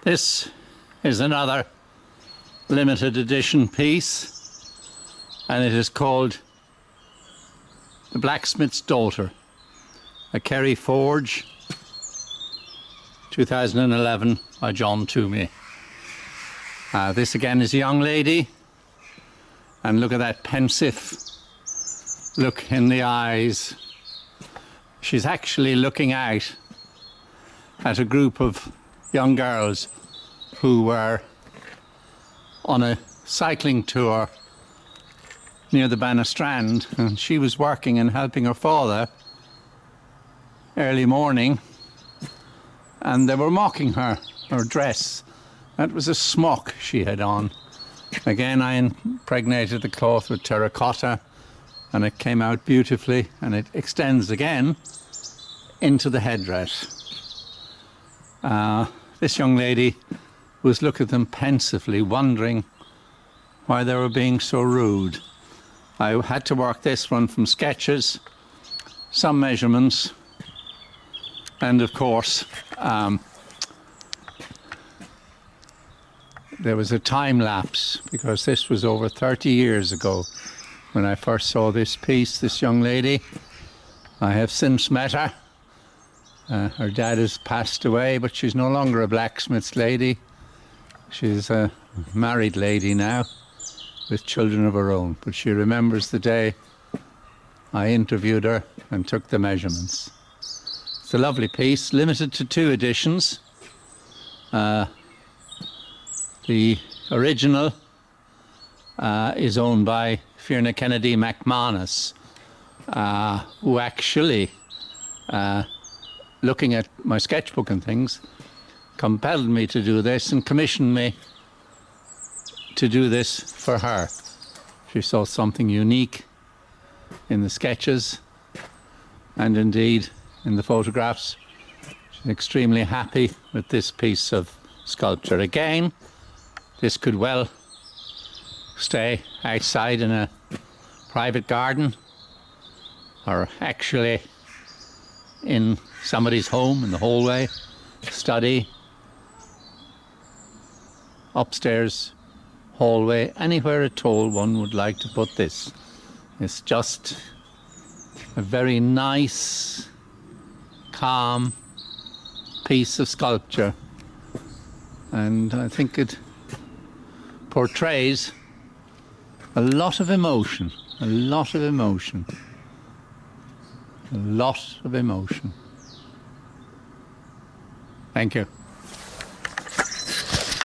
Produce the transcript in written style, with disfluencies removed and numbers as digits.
This is another limited edition piece, and it is called The Blacksmiths Daughter, a Kerry Forge, 2011 by John Toomey. This again is a young lady, and look at that pensive look in the eyes. She's actually looking out at a group of young girls who were on a cycling tour near the Bannastrand, and she was working and helping her father early morning, and they were mocking her dress. That was a smock she had on. Again, I impregnated the cloth with terracotta, and it came out beautifully, and it extends again into the headdress. This young lady was looking at them pensively, wondering why they were being so rude. I had to work this one from sketches, some measurements, and of course there was a time lapse, because this was over 30 years ago when I first saw this piece, this young lady. I have since met her. Her dad has passed away, but she's no longer a blacksmith's lady. She's a married lady now with children of her own, but she remembers the day I interviewed her and took the measurements. It's a lovely piece, limited to 2 editions. The original is owned by Fiona Kennedy McManus, who actually, looking at my sketchbook and things, compelled me to do this and commissioned me to do this for her. She saw something unique in the sketches and indeed in the photographs. She's extremely happy with this piece of sculpture. Again, this could well stay outside in a private garden, or actually in somebody's home, in the hallway, study, upstairs, hallway, anywhere at all one would like to put this. It's just a very nice, calm piece of sculpture, and I think it portrays a lot of emotion, a lot of emotion, a lot of emotion. Thank you.